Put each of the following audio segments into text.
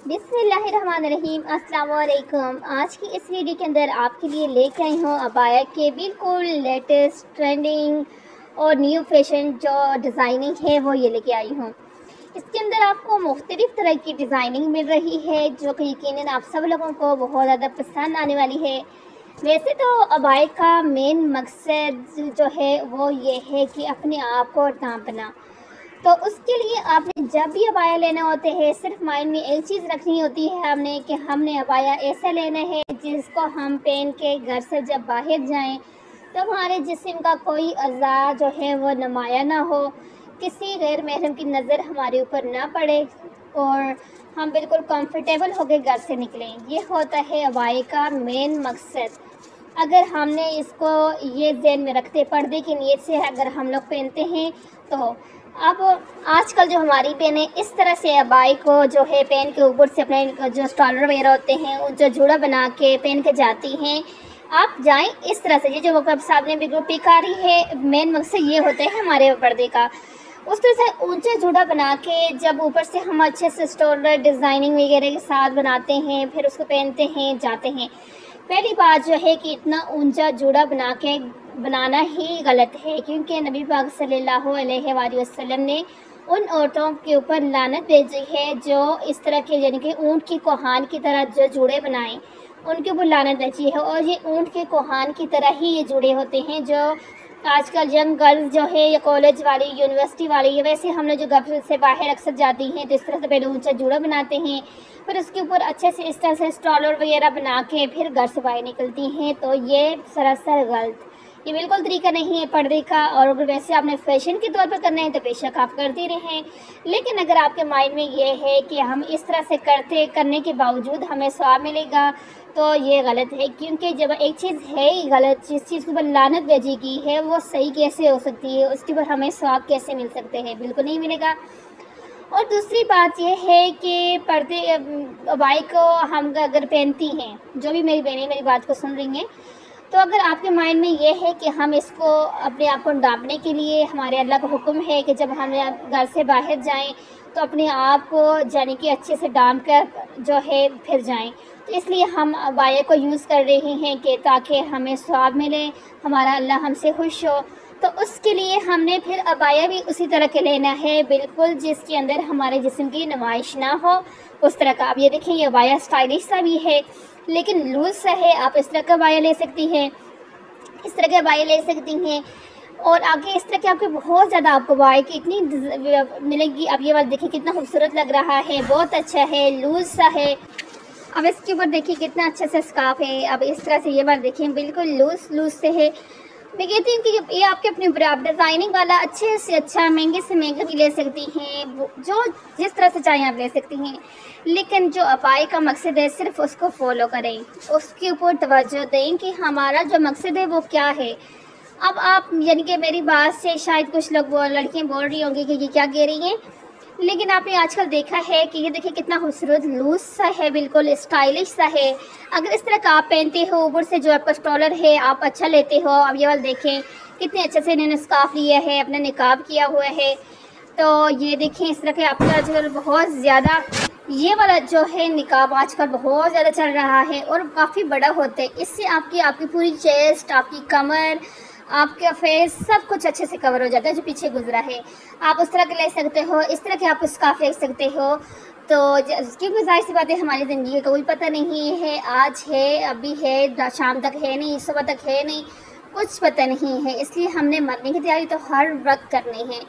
बिस्मिल्लाहिर्रहमानिर्रहीम। अस्सलाम वालेकुम। आज की इस वीडियो के अंदर आपके लिए लेके आई हूँ अबाया के बिल्कुल लेटेस्ट ट्रेंडिंग और न्यू फैशन जो डिज़ाइनिंग है वो ये लेके आई हूँ। इसके अंदर आपको मुख्तलिफ़ तरह की डिज़ाइनिंग मिल रही है जो कि यकीनन आप सब लोगों को बहुत ज़्यादा पसंद आने वाली है। वैसे तो अबाया का मेन मकसद जो है वो ये है कि अपने आप को ढांपना। तो उसके लिए आपने जब भी अबाया लेना होते हैं सिर्फ माइंड में एक चीज़ रखनी होती है हमने कि हमने अबाया ऐसा लेना है जिसको हम पहन के घर से जब बाहर जाएं तो हमारे जिस्म का कोई अज़ा जो है वो नुमाया ना हो, किसी गैर महरम की नज़र हमारे ऊपर ना पड़े और हम बिल्कुल कंफर्टेबल होकर घर से निकलें। ये होता है अबाया का मेन मकसद। अगर हमने इसको ये ज़हन में रखते पर्दे की नीयत से अगर हम लोग पहनते हैं तो अब आजकल जो हमारी बहनें इस तरह से अबाई को जो है पहन के ऊपर से अपने जो स्टॉलर वगैरह होते हैं उन जो जूड़ा बना के पहन के जाती हैं। आप जाएं इस तरह से, ये जो वक़्त सामने बिल्कुल पिक आ रही है, मेन मकसद ये होता है हमारे पर्दे का। उस तरह से ऊंचा जूड़ा बना के जब ऊपर से हम अच्छे से स्टॉलर डिज़ाइनिंग वगैरह के साथ बनाते हैं फिर उसको पहनते हैं जाते हैं। पहली बात जो है कि इतना ऊंचा जूड़ा बनाना ही गलत है, क्योंकि नबी पाक सल्लल्लाहु अलैहि वसल्लम ने उन औरतों के ऊपर लानत भेजी है जो इस तरह के यानी कि ऊँट की कोहान की तरह जो जूड़े बनाएं, उनके ऊपर लानत भेजी है। और ये ऊँट के कोहान की तरह ही ये जूड़े होते हैं जो आजकल यंग गर्ल्स जो है या कॉलेज वाली यूनिवर्सिटी वाली, वैसे हम लोग जो घर से बाहर अक्सर जाती हैं तो इस तरह से पहले ऊंचा जूड़ा बनाते हैं फिर उसके ऊपर अच्छे से इस तरह से स्टॉलर वगैरह बना के फिर घर से बाहर निकलती हैं। तो ये सरासर गलत, ये बिल्कुल तरीका नहीं है पर्दे का। और अगर वैसे आपने फैशन के तौर पर करना है तो बेशक आप करते रहें, लेकिन अगर आपके माइंड में ये है कि हम इस तरह से करने के बावजूद हमें स्वाब मिलेगा तो ये गलत है। क्योंकि जब एक चीज़ है ही गलत, जिस चीज़ के ऊपर लानत भेजी गई है वो सही कैसे हो सकती है, उसके ऊपर हमें स्वाब कैसे मिल सकते हैं, बिल्कुल नहीं मिलेगा। और दूसरी बात यह है कि पर्दे अबाई को हम अगर पहनती हैं, जो भी मेरी बहनें मेरी बात को सुन रही हैं, तो अगर आपके माइंड में ये है कि हम इसको अपने आप को ढांपने के लिए, हमारे अल्लाह का हुक्म है कि जब हम घर से बाहर जाएं तो अपने आप को यानी कि अच्छे से ढांप कर जो है फिर जाएं, तो इसलिए हम अबाया को यूज़ कर रहे हैं कि ताकि हमें स्वाब मिले, हमारा अल्लाह हमसे खुश हो। तो उसके लिए हमने फिर अबाया भी उसी तरह के लेना है, बिल्कुल जिसके अंदर हमारे जिस्म की नुमाइश ना हो उस तरह का। अब ये देखें, ये अबाया स्टाइलिश सा भी है लेकिन लूज सा है। आप इस तरह का अबाया ले सकती हैं, इस तरह के अबाया ले सकती हैं, और आगे इस तरह के आपके बहुत ज़्यादा आपको अबाया की इतनी मिलेगी। अब ये वाला देखिए कितना खूबसूरत लग रहा है, बहुत अच्छा है, लूज सा है। अब इसके ऊपर देखिए कितना अच्छा सा स्कार्फ है। अब इस तरह से ये वाला देखिए बिल्कुल लूज से है। मैं कहती हूँ कि ये आपके अपने ऊपर, आप डिज़ाइनिंग वाला अच्छे से अच्छा महंगे से महंगा भी ले सकती हैं, जो जिस तरह से चाहें आप ले सकती हैं, लेकिन जो अबाया का मकसद है सिर्फ उसको फॉलो करें, उसके ऊपर तवज्जो दें कि हमारा जो मकसद है वो क्या है। अब आप यानी कि मेरी बात से शायद कुछ लोग लड़कियाँ बोल रही होंगी कि ये क्या कह रही हैं, लेकिन आपने आजकल देखा है कि ये देखिए कितना खूबसूरत लूज सा है, बिल्कुल स्टाइलिश सा है। अगर इस तरह का आप पहनते हो, ऊपर से जो आपका स्टॉलर है आप अच्छा लेते हो। अब ये वाला देखें कितने अच्छे से इन्होंने स्कार्फ लिया है, अपना निकाब किया हुआ है। तो ये देखें इस तरह के आपका आजकल बहुत ज़्यादा ये वाला जो है निकाब आजकल बहुत ज़्यादा चल रहा है और काफ़ी बड़ा होता है। इससे आपकी पूरी चेस्ट, आपकी कमर, आपका फेस सब कुछ अच्छे से कवर हो जाता है जो पीछे गुजरा है। आप उस तरह के ले सकते हो, इस तरह के आप स्कार्फ ले सकते हो। तो क्योंकि जाहिर सी बात है हमारी ज़िंदगी का कोई पता नहीं है, आज है, अभी है, शाम तक है नहीं, सुबह तक है नहीं, कुछ पता नहीं है। इसलिए हमने मरने की तैयारी तो हर वक्त करनी है।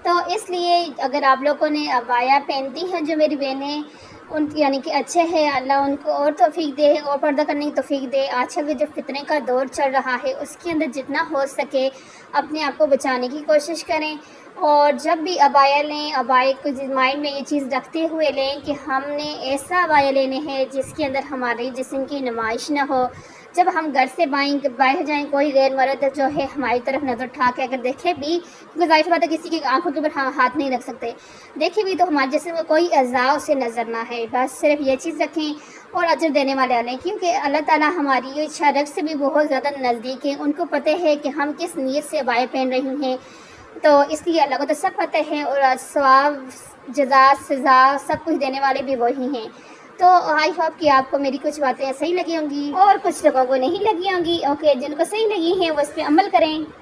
तो इसलिए अगर आप लोगों ने अबाया पहनती हैं जो मेरी बहनें, उन यानी कि अच्छे हैं, अल्लाह उनको और तौफीक दे और पर्दा करने की तौफीक दे। आजकल के जो फितने का दौर चल रहा है उसके अंदर जितना हो सके अपने आप को बचाने की कोशिश करें। और जब भी अबाया लें, अबाया को माइंड में ये चीज़ रखते हुए लें कि हमने ऐसा अबाया लेने हैं जिसके अंदर हमारे जिस्म की नुमाइश ना हो। जब हम घर से बाहर जाएं कोई गैर मर्द जो है हमारी तरफ नज़र उठा के अगर देखे भी, क्योंकि जाहिर बात है किसी की आंखों के ऊपर हाथ नहीं रख सकते, देखे भी तो हमारे जिस्म में कोई अज़ा उसे नज़र ना है। बस सिर्फ ये चीज़ रखें और अजर देने वाले आने, क्योंकि अल्लाह ताला हमारी ये शरक से भी बहुत ज़्यादा नज़दीक है। उनको पता है कि हम किस नीयत से अबाया पहन रही हैं, तो इसलिए अल्लाह को तो सब पता है और सवाब, जज़ा, सज़ा सब कुछ देने वाले भी वही हैं। تو آئی ہوپ کہ آپ کو میری کچھ باتیں صحیح لگی ہوں گی اور کچھ لوگوں کو نہیں لگی ہوں گی. اوکے، جن کو صحیح لگی ہیں وہ اس پہ عمل کریں.